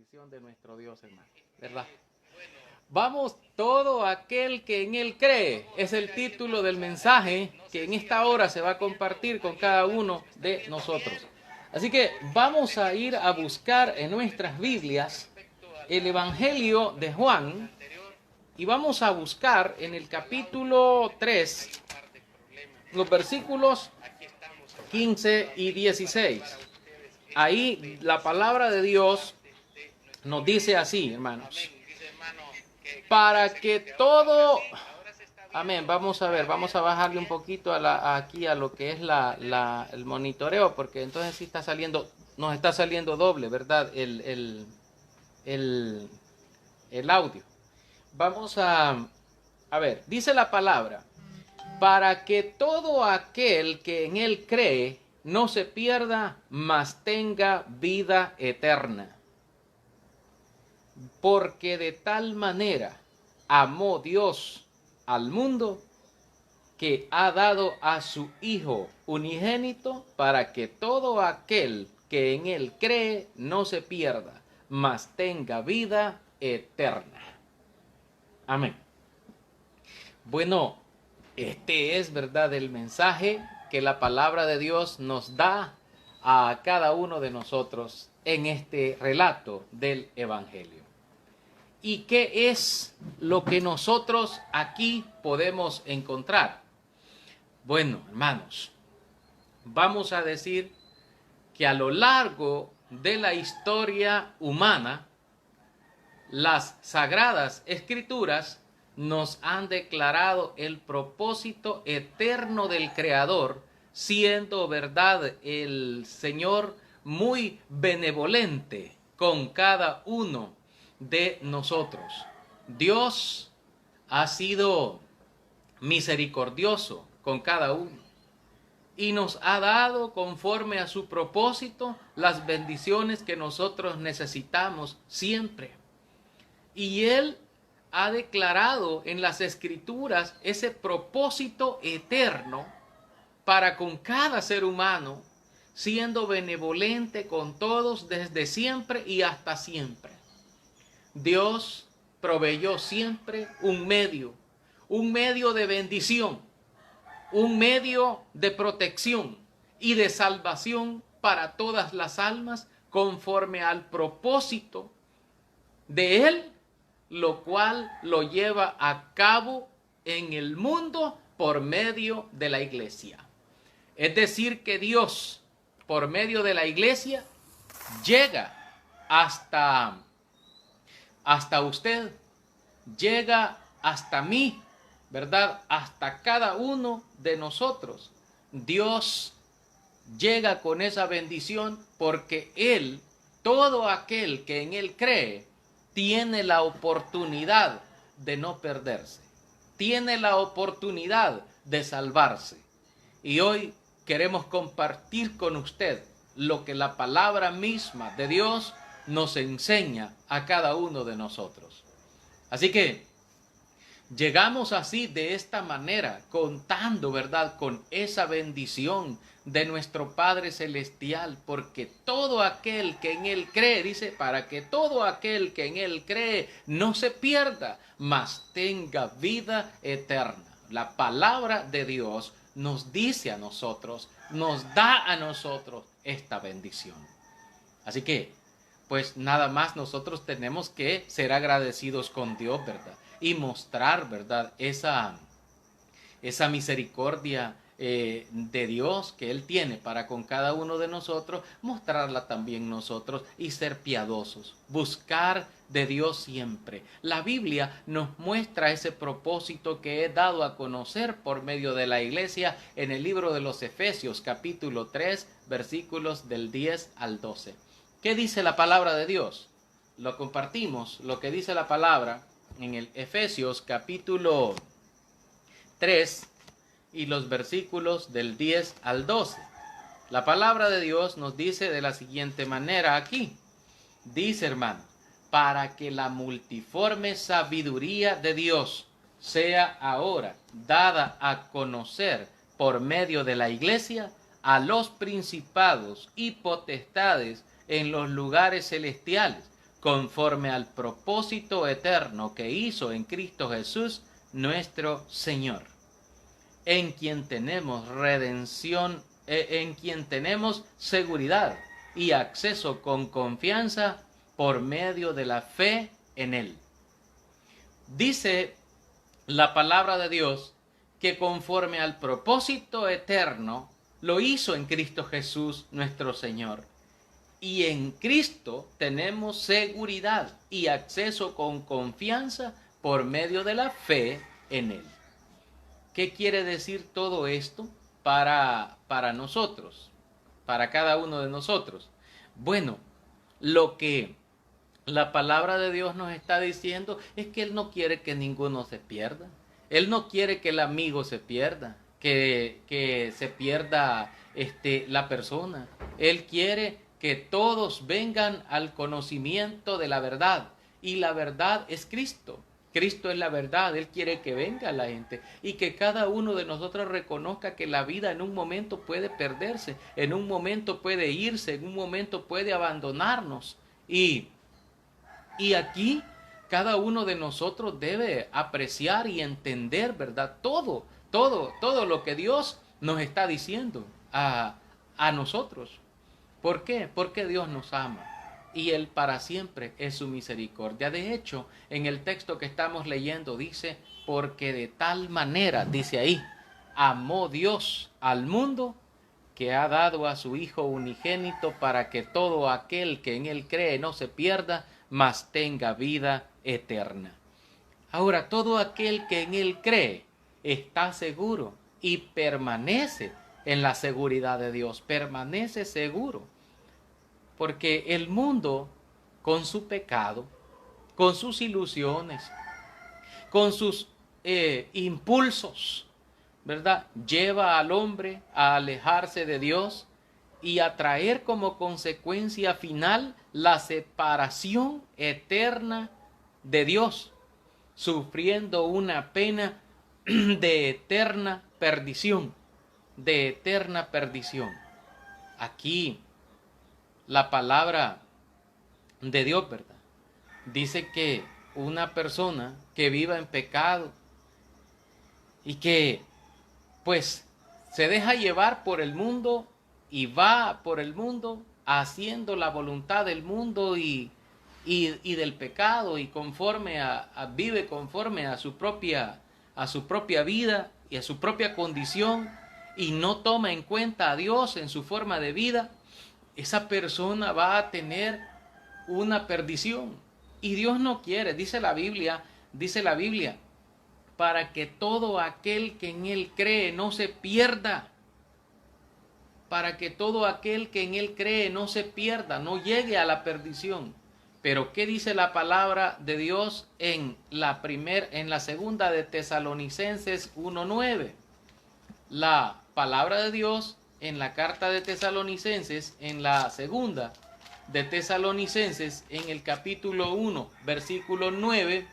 bendición de nuestro Dios, hermano, ¿verdad? Vamos, todo aquel que en Él cree, es el título del mensaje que en esta hora se va a compartir con cada uno de nosotros. Así que vamos a ir a buscar en nuestras Biblias el Evangelio de Juan y vamos a buscar en el capítulo 3 los versículos 15 y 16. Ahí la palabra de Dios nos dice así, hermanos. Para que todo... Amén. Vamos a ver, vamos a bajarle un poquito aquí a lo que es el monitoreo, porque entonces sí está saliendo, nos está saliendo doble, ¿verdad? El audio. Vamos a ver, dice la palabra, para que todo aquel que en Él cree no se pierda, mas tenga vida eterna. Porque de tal manera amó Dios al mundo que ha dado a su Hijo unigénito para que todo aquel que en Él cree no se pierda, mas tenga vida eterna. Amén. Bueno, este es, ¿verdad?, el mensaje que la palabra de Dios nos da a cada uno de nosotros en este relato del Evangelio. ¿Y qué es lo que nosotros aquí podemos encontrar? Bueno, hermanos, vamos a decir que a lo largo de la historia humana, las sagradas escrituras nos han declarado el propósito eterno del Creador, siendo verdad el Señor muy benevolente con cada uno de nosotros. Dios ha sido misericordioso con cada uno y nos ha dado conforme a su propósito las bendiciones que nosotros necesitamos siempre. Y Él ha declarado en las Escrituras ese propósito eterno para con cada ser humano, siendo benevolente con todos desde siempre y hasta siempre. Dios proveyó siempre un medio de bendición, un medio de protección y de salvación para todas las almas conforme al propósito de Él, lo cual lo lleva a cabo en el mundo por medio de la iglesia. Es decir, que Dios, por medio de la iglesia, llega hasta usted, llega hasta mí, ¿verdad? Hasta cada uno de nosotros. Dios llega con esa bendición porque Él, todo aquel que en Él cree, tiene la oportunidad de no perderse, tiene la oportunidad de salvarse. Y hoy queremos compartir con usted lo que la palabra misma de Dios nos enseña a cada uno de nosotros. Así que llegamos así de esta manera, contando, ¿verdad?, con esa bendición de nuestro Padre Celestial, porque todo aquel que en Él cree, dice, para que todo aquel que en Él cree no se pierda, mas tenga vida eterna. La palabra de Dios nos dice a nosotros, nos da a nosotros esta bendición. Así que, pues nada más nosotros tenemos que ser agradecidos con Dios, ¿verdad? Y mostrar, ¿verdad?, esa misericordia de Dios que Él tiene para con cada uno de nosotros, mostrarla también nosotros y ser piadosos, buscar de Dios siempre. La Biblia nos muestra ese propósito que he dado a conocer por medio de la iglesia en el libro de los Efesios, capítulo 3, versículos del 10 al 12. ¿Qué dice la palabra de Dios? Lo compartimos, lo que dice la palabra en el Efesios capítulo 3 y los versículos del 10 al 12. La palabra de Dios nos dice de la siguiente manera aquí. Dice, hermano, para que la multiforme sabiduría de Dios sea ahora dada a conocer por medio de la iglesia a los principados y potestades en los lugares celestiales, conforme al propósito eterno que hizo en Cristo Jesús, nuestro Señor, en quien tenemos redención, en quien tenemos seguridad y acceso con confianza por medio de la fe en Él. Dice la palabra de Dios que conforme al propósito eterno lo hizo en Cristo Jesús nuestro Señor. Y en Cristo tenemos seguridad y acceso con confianza por medio de la fe en Él. ¿Qué quiere decir todo esto para nosotros, para cada uno de nosotros? Bueno, lo que la palabra de Dios nos está diciendo es que Él no quiere que ninguno se pierda. Él no quiere que el amigo se pierda, que se pierda la persona. Él quiere que todos vengan al conocimiento de la verdad. Y la verdad es Cristo. Cristo es la verdad. Él quiere que venga la gente y que cada uno de nosotros reconozca que la vida en un momento puede perderse, en un momento puede irse, en un momento puede abandonarnos. Y aquí cada uno de nosotros debe apreciar y entender, ¿verdad? Todo lo que Dios nos está diciendo a nosotros. ¿Por qué? Porque Dios nos ama y Él para siempre es su misericordia. De hecho, en el texto que estamos leyendo dice, porque de tal manera, dice ahí, amó Dios al mundo que ha dado a su Hijo unigénito para que todo aquel que en Él cree no se pierda, mas tenga vida eterna. Ahora, todo aquel que en Él cree está seguro y permanece en la seguridad de Dios, permanece seguro. Porque el mundo, con su pecado, con sus ilusiones, con sus impulsos, ¿verdad?, lleva al hombre a alejarse de Dios y a traer como consecuencia final la separación eterna de Dios, sufriendo una pena de eterna perdición, de eterna perdición. Aquí la palabra de Dios, ¿verdad?, dice que una persona que viva en pecado y que pues se deja llevar por el mundo y va por el mundo haciendo la voluntad del mundo y del pecado y vive conforme a su propia vida y a su propia condición y no toma en cuenta a Dios en su forma de vida, esa persona va a tener una perdición. Y Dios no quiere, dice la Biblia, para que todo aquel que en Él cree no se pierda. Para que todo aquel que en Él cree no se pierda, no llegue a la perdición. Pero ¿qué dice la palabra de Dios en la segunda de Tesalonicenses 1:9? La palabra de Dios en la carta de Tesalonicenses, en la segunda de Tesalonicenses, en el capítulo 1, versículo 9,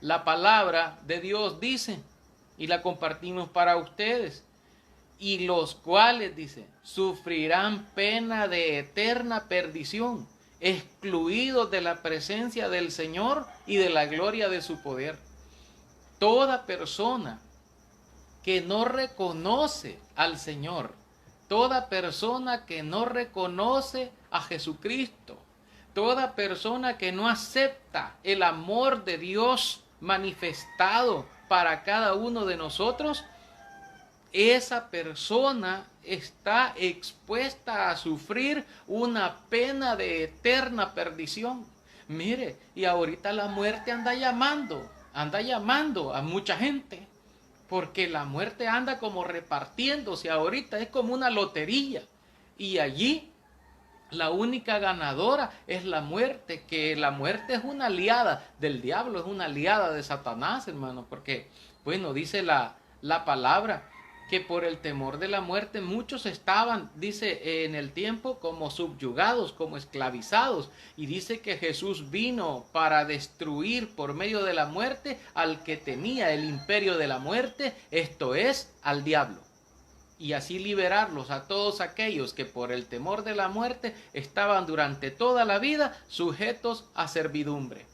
la palabra de Dios dice, y la compartimos para ustedes, y los cuales, dice, sufrirán pena de eterna perdición, excluidos de la presencia del Señor y de la gloria de su poder. Toda persona que no reconoce al Señor, toda persona que no reconoce a Jesucristo, toda persona que no acepta el amor de Dios manifestado para cada uno de nosotros, esa persona está expuesta a sufrir una pena de eterna perdición. Mire, y ahorita la muerte anda llamando a mucha gente, porque la muerte anda como repartiéndose ahorita, es como una lotería, y allí la única ganadora es la muerte, que la muerte es una aliada del diablo, es una aliada de Satanás, hermano, porque, bueno, dice la palabra que por el temor de la muerte muchos estaban, dice, en el tiempo como subyugados, como esclavizados, y dice que Jesús vino para destruir por medio de la muerte al que tenía el imperio de la muerte, esto es, al diablo. y así liberarlos a todos aquellos que por el temor de la muerte estaban durante toda la vida sujetos a servidumbre.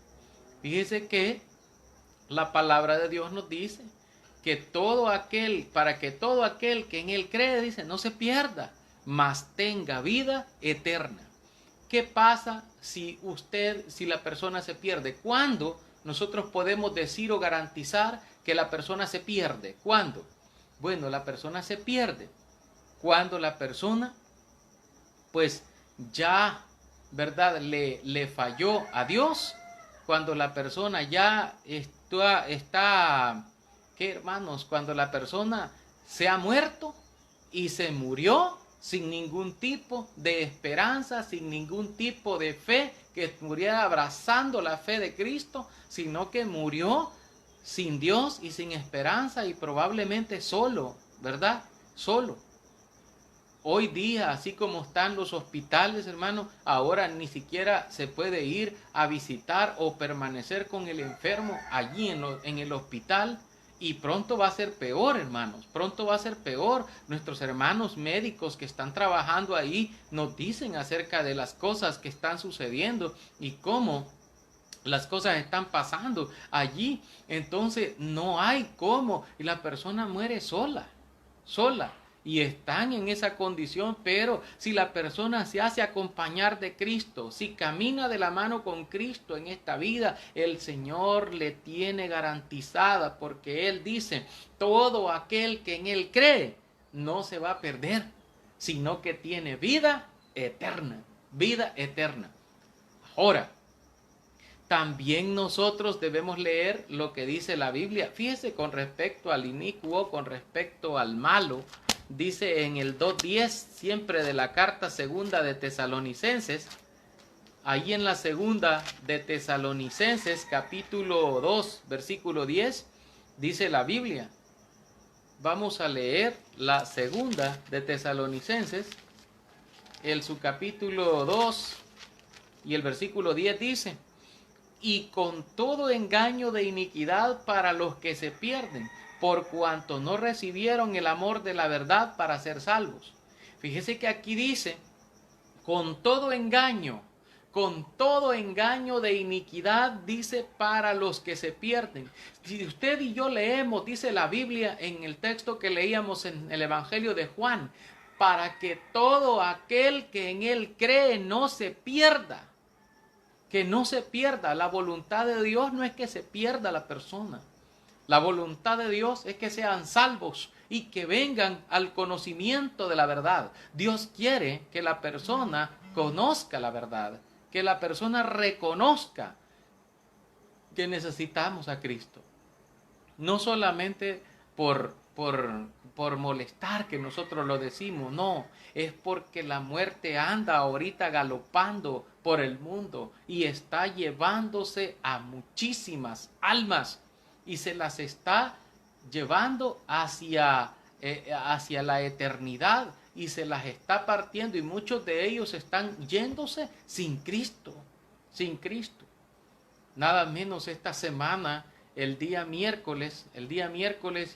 Fíjese que la palabra de Dios nos dice que para que todo aquel que en él cree, dice, no se pierda, mas tenga vida eterna. ¿Qué pasa si la persona se pierde? ¿Cuándo nosotros podemos decir o garantizar que la persona se pierde? ¿Cuándo? Bueno, la persona se pierde cuando la persona, pues ya, ¿verdad? Le falló a Dios, cuando la persona ya está, ¿qué, hermanos? Cuando la persona se ha muerto y se murió sin ningún tipo de esperanza, sin ningún tipo de fe, que muriera abrazando la fe de Cristo, sino que murió sin Dios y sin esperanza y probablemente solo, ¿verdad? Solo. Hoy día, así como están los hospitales, hermano, ahora ni siquiera se puede ir a visitar o permanecer con el enfermo allí en el hospital. Y pronto va a ser peor, hermanos, pronto va a ser peor. Nuestros hermanos médicos que están trabajando ahí nos dicen acerca de las cosas que están sucediendo y cómo las cosas están pasando allí. Entonces no hay cómo, y la persona muere sola. Y están en esa condición, pero si la persona se hace acompañar de Cristo, si camina de la mano con Cristo en esta vida, el Señor le tiene garantizada, porque Él dice, todo aquel que en Él cree no se va a perder, sino que tiene vida eterna, vida eterna. Ahora, también nosotros debemos leer lo que dice la Biblia. Fíjese con respecto al inicuo, con respecto al malo. Dice en el 2:10, siempre de la carta segunda de Tesalonicenses, ahí en la segunda de Tesalonicenses, capítulo 2, versículo 10, dice la Biblia. Vamos a leer la segunda de Tesalonicenses, su capítulo 2 y el versículo 10 dice, y con todo engaño de iniquidad para los que se pierden, por cuanto no recibieron el amor de la verdad para ser salvos. Fíjese que aquí dice, con todo engaño de iniquidad, dice, para los que se pierden. Si usted y yo leemos, dice la Biblia en el texto que leíamos en el Evangelio de Juan, para que todo aquel que en él cree no se pierda. Que no se pierda. La voluntad de Dios no es que se pierda la persona. La voluntad de Dios es que sean salvos y que vengan al conocimiento de la verdad. Dios quiere que la persona conozca la verdad, que la persona reconozca que necesitamos a Cristo. No solamente por molestar que nosotros lo decimos, no, es porque la muerte anda ahorita galopando por el mundo y está llevándose a muchísimas almas y se las está llevando hacia la eternidad y se las está partiendo, y muchos de ellos están yéndose sin Cristo. Nada menos esta semana, el día miércoles y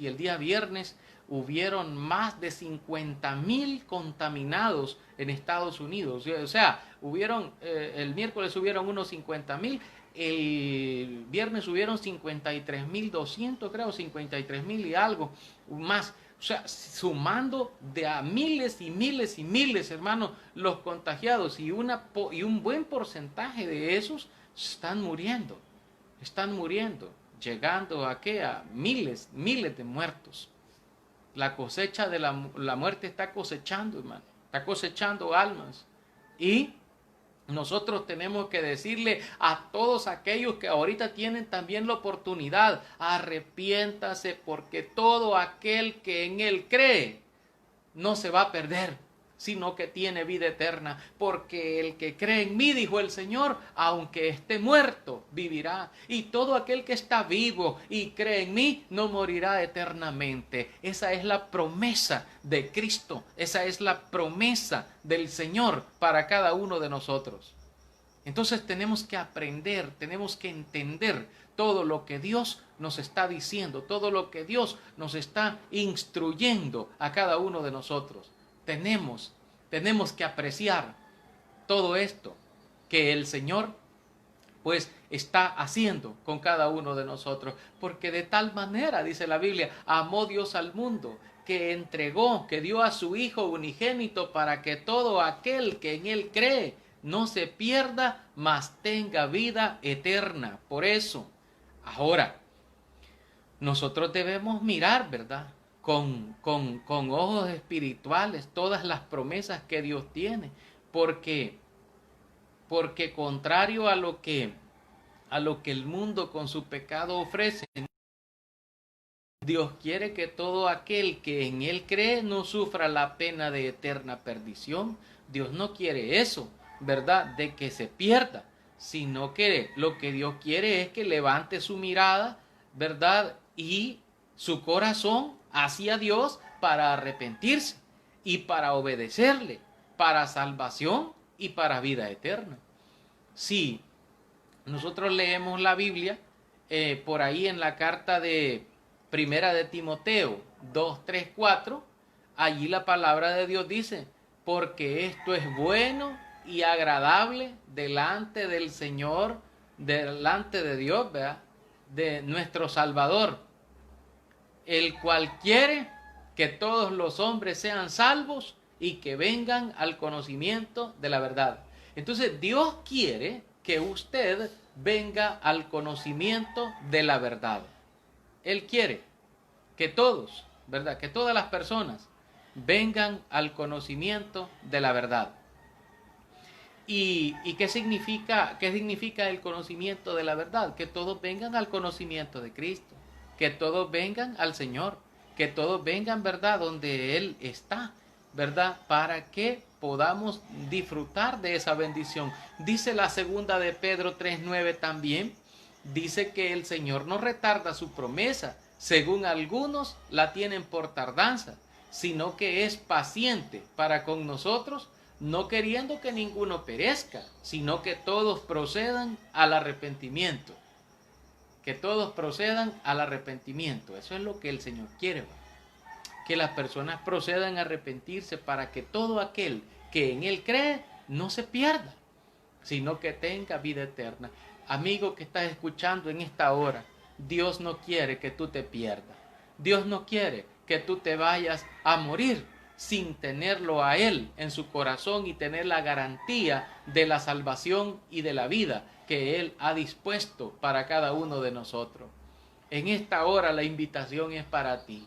el día viernes, hubieron más de 50,000 contaminados en Estados Unidos. O sea, el miércoles hubieron unos 50,000, el viernes hubieron 53,200, creo, 53,000 y algo más. O sea, sumando de a miles y miles y miles, hermanos, los contagiados, y un buen porcentaje de esos están muriendo, llegando a miles de muertos. La cosecha de la muerte está cosechando, hermano, está cosechando almas. Y nosotros tenemos que decirle a todos aquellos que ahorita tienen también la oportunidad, arrepiéntase, porque todo aquel que en él cree no se va a perder, sino que tiene vida eterna, porque el que cree en mí, dijo el Señor, aunque esté muerto, vivirá. Y todo aquel que está vivo y cree en mí, no morirá eternamente. Esa es la promesa de Cristo, esa es la promesa del Señor para cada uno de nosotros. Entonces tenemos que aprender, tenemos que entender todo lo que Dios nos está diciendo, todo lo que Dios nos está instruyendo a cada uno de nosotros. Tenemos que apreciar todo esto que el Señor pues está haciendo con cada uno de nosotros, porque de tal manera, dice la Biblia, amó Dios al mundo, que entregó, que dio a su Hijo unigénito para que todo aquel que en Él cree no se pierda, mas tenga vida eterna. Por eso, ahora, nosotros debemos mirar, ¿verdad? Con ojos espirituales todas las promesas que Dios tiene, porque contrario a lo que el mundo con su pecado ofrece, Dios quiere que todo aquel que en Él cree no sufra la pena de eterna perdición. Dios no quiere eso, ¿verdad? De que se pierda, sino que lo que Dios quiere es que levante su mirada, ¿verdad? Y su corazón hacia Dios para arrepentirse y para obedecerle, para salvación y para vida eterna. Si nosotros leemos la Biblia, por ahí en la carta de Primera de Timoteo 2, 3, 4, allí la palabra de Dios dice, porque esto es bueno y agradable delante del Señor, delante de Dios, ¿verdad? De nuestro Salvador, el cual quiere que todos los hombres sean salvos y que vengan al conocimiento de la verdad. Entonces Dios quiere que usted venga al conocimiento de la verdad. Él quiere que todos, ¿verdad? Que todas las personas vengan al conocimiento de la verdad. ¿Y qué significa el conocimiento de la verdad? Que todos vengan al conocimiento de Cristo, que todos vengan al Señor, que todos vengan, ¿verdad?, donde Él está, ¿verdad?, para que podamos disfrutar de esa bendición. Dice la segunda de Pedro 3:9 también, dice que el Señor no retarda su promesa, según algunos la tienen por tardanza, sino que es paciente para con nosotros, no queriendo que ninguno perezca, sino que todos procedan al arrepentimiento. Que todos procedan al arrepentimiento. Eso es lo que el Señor quiere, que las personas procedan a arrepentirse para que todo aquel que en Él cree no se pierda, sino que tenga vida eterna. Amigo que estás escuchando en esta hora, Dios no quiere que tú te pierdas. Dios no quiere que tú te vayas a morir sin tenerlo a Él en su corazón y tener la garantía de la salvación y de la vida que Él ha dispuesto para cada uno de nosotros. En esta hora la invitación es para ti.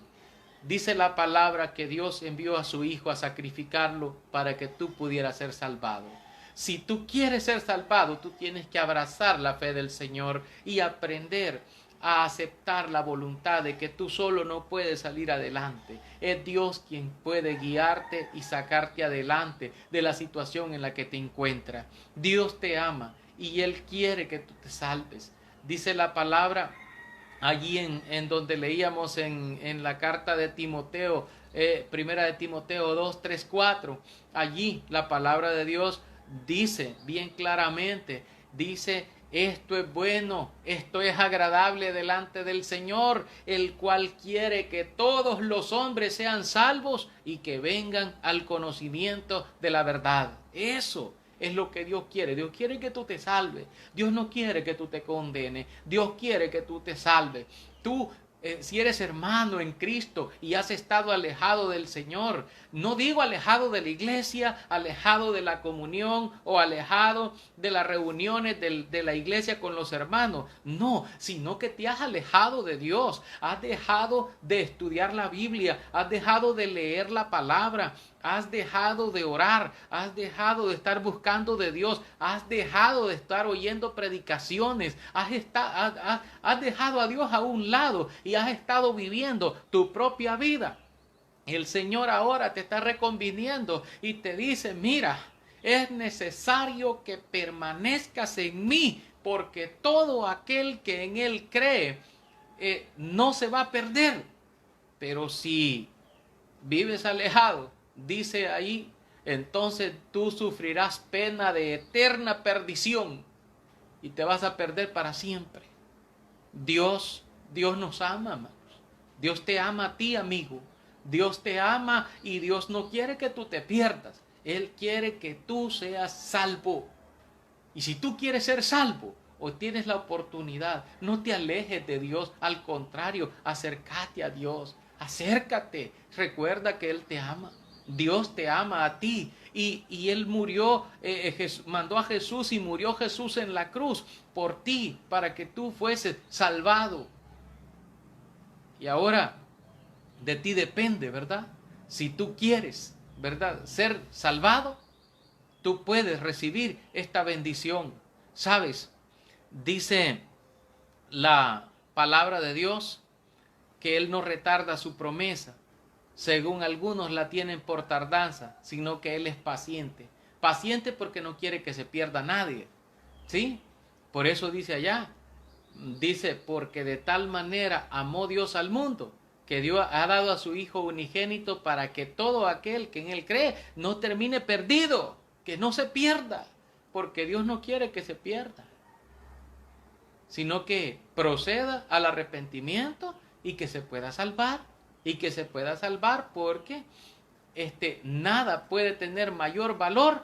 Dice la palabra que Dios envió a su Hijo a sacrificarlo para que tú pudieras ser salvado. Si tú quieres ser salvado, tú tienes que abrazar la fe del Señor y aprender a aceptar la voluntad de que tú solo no puedes salir adelante. Es Dios quien puede guiarte y sacarte adelante de la situación en la que te encuentras. Dios te ama y Él quiere que tú te salves. Dice la palabra allí en donde leíamos en la carta de Timoteo, primera de Timoteo 2, 3, 4, allí la palabra de Dios dice bien claramente, dice: esto es bueno, esto es agradable delante del Señor, el cual quiere que todos los hombres sean salvos y que vengan al conocimiento de la verdad. Eso es lo que Dios quiere. Dios quiere que tú te salves. Dios no quiere que tú te condenes. Dios quiere que tú te salves. Tú, si eres hermano en Cristo y has estado alejado del Señor, no digo alejado de la iglesia, alejado de la comunión o alejado de las reuniones de la iglesia con los hermanos, no, sino que te has alejado de Dios, has dejado de estudiar la Biblia, has dejado de leer la palabra, has dejado de orar, has dejado de estar buscando de Dios, has dejado de estar oyendo predicaciones, has dejado a Dios a un lado y has estado viviendo tu propia vida. El Señor ahora te está reconviniendo y te dice: mira, es necesario que permanezcas en mí, porque todo aquel que en Él cree no se va a perder. Pero si vives alejado, dice ahí entonces tú sufrirás pena de eterna perdición y te vas a perder para siempre. Dios nos ama, hermanos. Dios te ama a ti, amigo. Dios te ama y Dios no quiere que tú te pierdas. Él quiere que tú seas salvo. Y si tú quieres ser salvo o tienes la oportunidad, no te alejes de Dios. Al contrario, acércate a Dios. Acércate. Recuerda que Él te ama. Dios te ama a ti. Y Él murió, mandó a Jesús y murió Jesús en la cruz por ti, para que tú fueses salvado. Y ahora de ti depende, ¿verdad? Si tú quieres, ¿verdad?, ser salvado, tú puedes recibir esta bendición. ¿Sabes? Dice la palabra de Dios que Él no retarda su promesa, según algunos la tienen por tardanza, sino que Él es paciente. Paciente porque no quiere que se pierda nadie. ¿Sí? Por eso dice allá, dice, porque de tal manera amó Dios al mundo, que Dios ha dado a su Hijo unigénito para que todo aquel que en Él cree no termine perdido, que no se pierda, porque Dios no quiere que se pierda, sino que proceda al arrepentimiento y que se pueda salvar, y que se pueda salvar porque nada puede tener mayor valor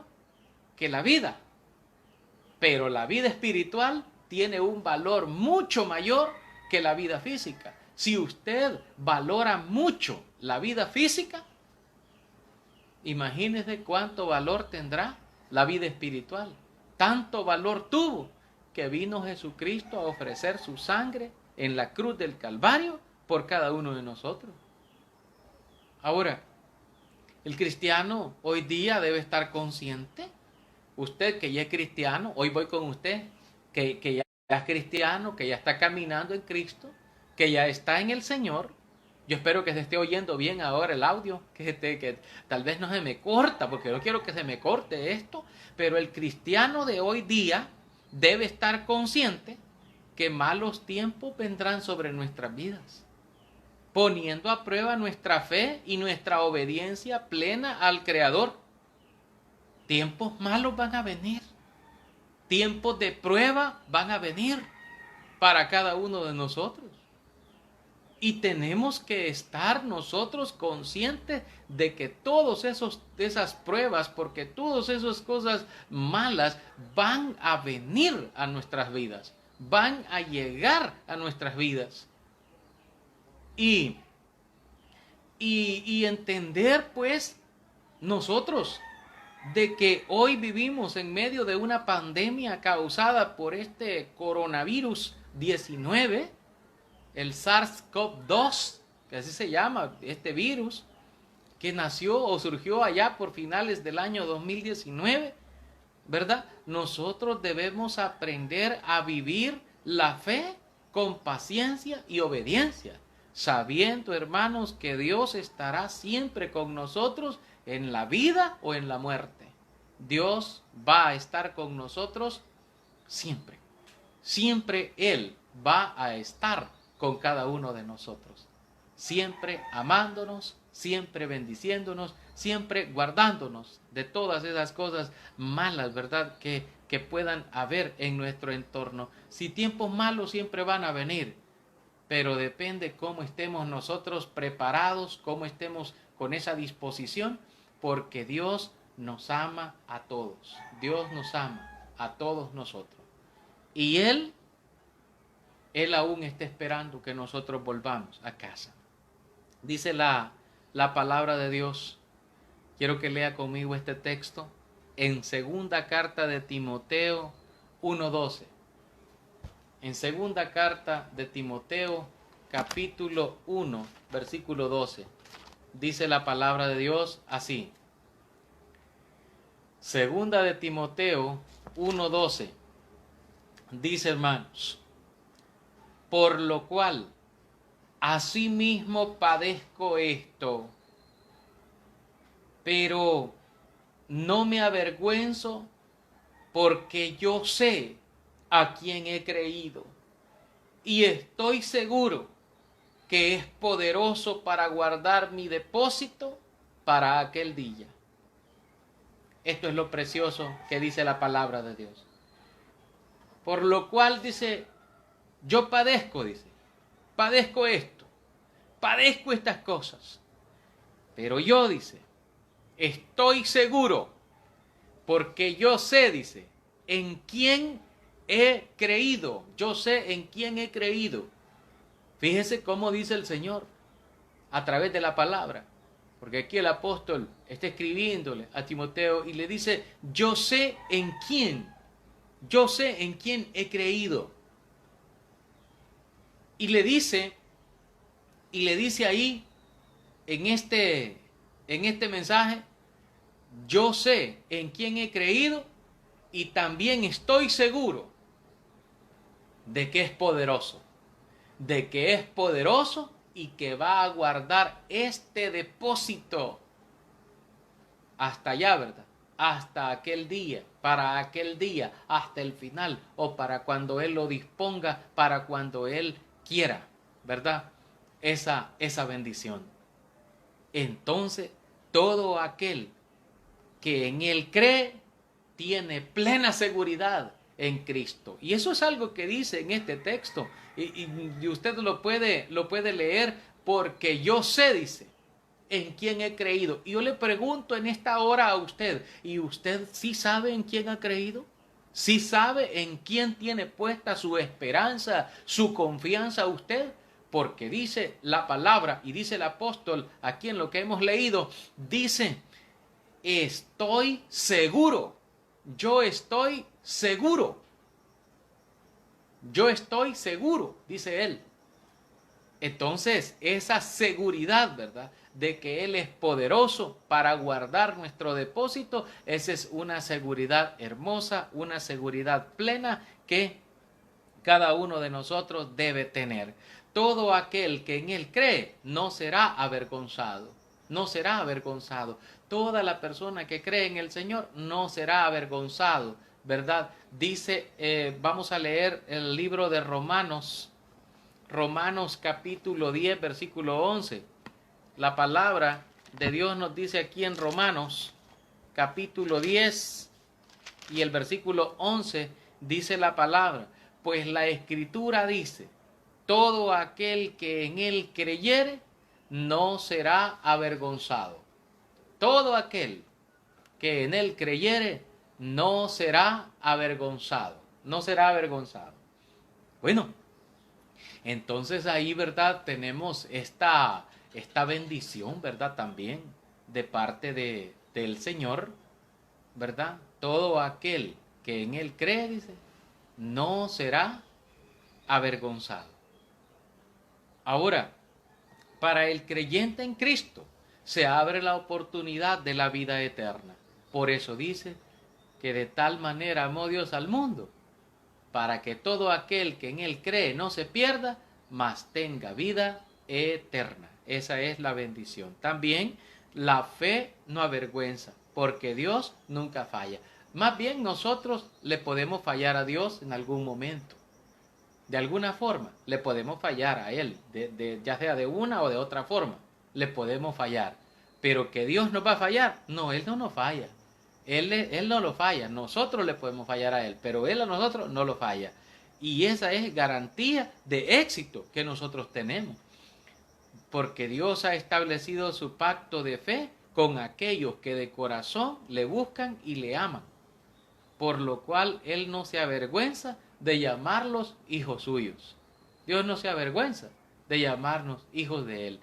que la vida, pero la vida espiritual tiene un valor mucho mayor que la vida física. Si usted valora mucho la vida física, imagínese cuánto valor tendrá la vida espiritual. Tanto valor tuvo que vino Jesucristo a ofrecer su sangre en la cruz del Calvario por cada uno de nosotros. Ahora, el cristiano hoy día debe estar consciente. Usted que ya es cristiano, hoy voy con usted, que ya es cristiano, que ya está caminando en Cristo, que ya está en el Señor. Yo espero que se esté oyendo bien ahora el audio, que tal vez no se me corta, porque no quiero que se me corte esto, pero el cristiano de hoy día debe estar consciente que malos tiempos vendrán sobre nuestras vidas, poniendo a prueba nuestra fe y nuestra obediencia plena al Creador. Tiempos malos van a venir, tiempos de prueba van a venir para cada uno de nosotros. Y tenemos que estar nosotros conscientes de que todas esas pruebas, porque todas esas cosas malas van a venir a nuestras vidas, van a llegar a nuestras vidas. Y entender pues nosotros de que hoy vivimos en medio de una pandemia causada por este coronavirus 19, el SARS-CoV-2, que así se llama, este virus, que nació o surgió allá por finales del año 2019, ¿verdad? Nosotros debemos aprender a vivir la fe con paciencia y obediencia, sabiendo, hermanos, que Dios estará siempre con nosotros en la vida o en la muerte. Dios va a estar con nosotros siempre. Siempre Él va a estar con cada uno de nosotros. Siempre amándonos, siempre bendiciéndonos, siempre guardándonos de todas esas cosas malas, ¿verdad?, que puedan haber en nuestro entorno. Si tiempos malos siempre van a venir, pero depende cómo estemos nosotros preparados, cómo estemos con esa disposición, porque Dios nos ama a todos. Dios nos ama a todos nosotros. Y Él aún está esperando que nosotros volvamos a casa. Dice la palabra de Dios. Quiero que lea conmigo este texto en segunda carta de Timoteo 1:12. En segunda carta de Timoteo, capítulo 1, versículo 12. Dice la palabra de Dios así. Segunda de Timoteo 1:12. Dice, hermanos, por lo cual asimismo padezco esto, pero no me avergüenzo, porque yo sé a quién he creído y estoy seguro que es poderoso para guardar mi depósito para aquel día. Esto es lo precioso que dice la palabra de Dios. Por lo cual dice, yo padezco, dice, padezco esto, padezco estas cosas. Pero yo, dice, estoy seguro, porque yo sé, dice, en quién he creído. Yo sé en quién he creído. Fíjese cómo dice el Señor a través de la palabra. Porque aquí el apóstol está escribiéndole a Timoteo y le dice, yo sé en quién he creído. Y le dice ahí, en este mensaje, yo sé en quién he creído y también estoy seguro de que es poderoso. De que es poderoso y que va a guardar este depósito hasta allá, ¿verdad? Hasta aquel día, para aquel día, hasta el final, o para cuando Él lo disponga, para cuando Él quiera, ¿verdad? Esa bendición. Entonces, todo aquel que en Él cree, tiene plena seguridad en Cristo. Y eso es algo que dice en este texto. Y usted lo puede leer, porque yo sé, dice, en quién he creído. Y yo le pregunto en esta hora a usted, ¿y usted sí sabe en quién ha creído? ¿Sí sabe en quién tiene puesta su esperanza, su confianza usted? Porque dice la palabra y dice el apóstol aquí en lo que hemos leído, dice, estoy seguro. Yo estoy seguro. Yo estoy seguro, dice él. Entonces, esa seguridad, ¿verdad?, de que Él es poderoso para guardar nuestro depósito, esa es una seguridad hermosa, una seguridad plena que cada uno de nosotros debe tener. Todo aquel que en Él cree no será avergonzado. No será avergonzado. Toda la persona que cree en el Señor no será avergonzado, ¿verdad? Dice, vamos a leer el libro de Romanos capítulo 10, versículo 11. La palabra de Dios nos dice aquí en Romanos capítulo 10 y el versículo 11, dice la palabra, pues la Escritura dice, todo aquel que en Él creyere no será avergonzado. Todo aquel que en Él creyere no será avergonzado. No será avergonzado. Bueno, entonces ahí, ¿verdad?, tenemos esta bendición, ¿verdad?, también de parte del Señor, ¿verdad? Todo aquel que en Él cree, dice, no será avergonzado. Ahora, para el creyente en Cristo se abre la oportunidad de la vida eterna. Por eso dice que de tal manera amó Dios al mundo, para que todo aquel que en Él cree no se pierda, mas tenga vida eterna. Esa es la bendición. También la fe no avergüenza, porque Dios nunca falla. Más bien nosotros le podemos fallar a Dios en algún momento. De alguna forma le podemos fallar a Él, ya sea de una o de otra forma, le podemos fallar. Pero que Dios nos va a fallar, no, Él no nos falla. Él no lo falla, nosotros le podemos fallar a Él, pero Él a nosotros no lo falla. Y esa es garantía de éxito que nosotros tenemos. Porque Dios ha establecido su pacto de fe con aquellos que de corazón le buscan y le aman. Por lo cual Él no se avergüenza de llamarlos hijos suyos. Dios no se avergüenza de llamarnos hijos de Él.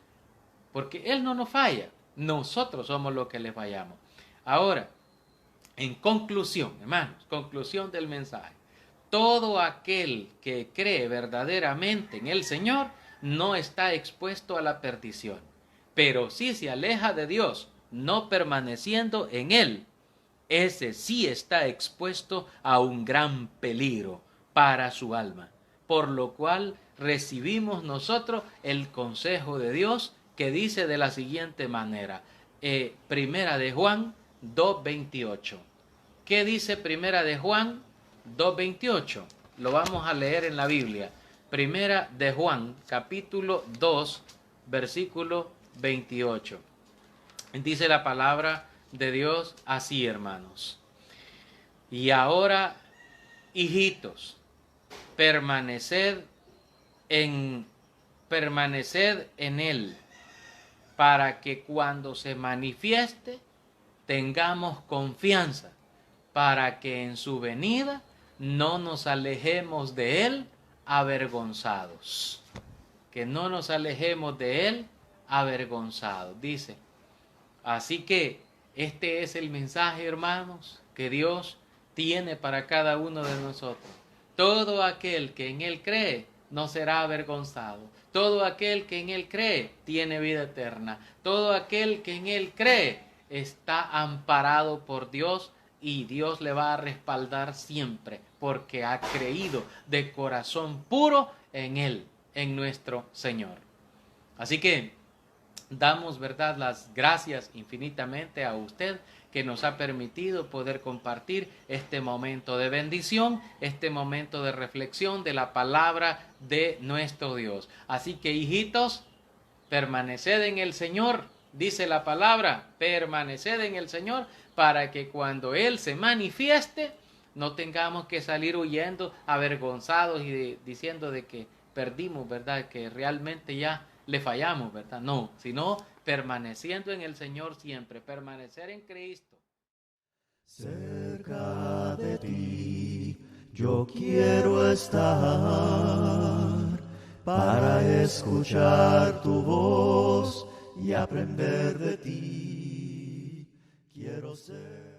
Porque Él no nos falla, nosotros somos los que le fallamos. Ahora, en conclusión, hermanos, conclusión del mensaje. Todo aquel que cree verdaderamente en el Señor no está expuesto a la perdición, pero si se aleja de Dios, no permaneciendo en Él, ese sí está expuesto a un gran peligro para su alma. Por lo cual recibimos nosotros el consejo de Dios que dice de la siguiente manera, Primera de Juan 2:28. ¿Qué dice Primera de Juan 2:28? Lo vamos a leer en la Biblia. Primera de Juan, capítulo 2, versículo 28. Dice la palabra de Dios así, hermanos. Y ahora, hijitos, permaneced en Él, para que cuando se manifieste tengamos confianza, para que en su venida no nos alejemos de Él avergonzados. Que no nos alejemos de Él avergonzados, dice. Así que este es el mensaje, hermanos, que Dios tiene para cada uno de nosotros. Todo aquel que en Él cree no será avergonzado. Todo aquel que en Él cree tiene vida eterna. Todo aquel que en Él cree está amparado por Dios y Dios le va a respaldar siempre porque ha creído de corazón puro en Él, en nuestro Señor. Así que damos, ¿verdad?, las gracias infinitamente a usted que nos ha permitido poder compartir este momento de bendición, este momento de reflexión de la palabra de nuestro Dios. Así que, hijitos, permaneced en el Señor, dice la palabra, permaneced en el Señor, para que cuando Él se manifieste, no tengamos que salir huyendo, avergonzados y diciendo de que perdimos, ¿verdad?, que realmente ya le fallamos, ¿verdad? No, sino permaneciendo en el Señor siempre, permanecer en Cristo. Cerca de ti yo quiero estar para escuchar tu voz y aprender de ti. Quiero ser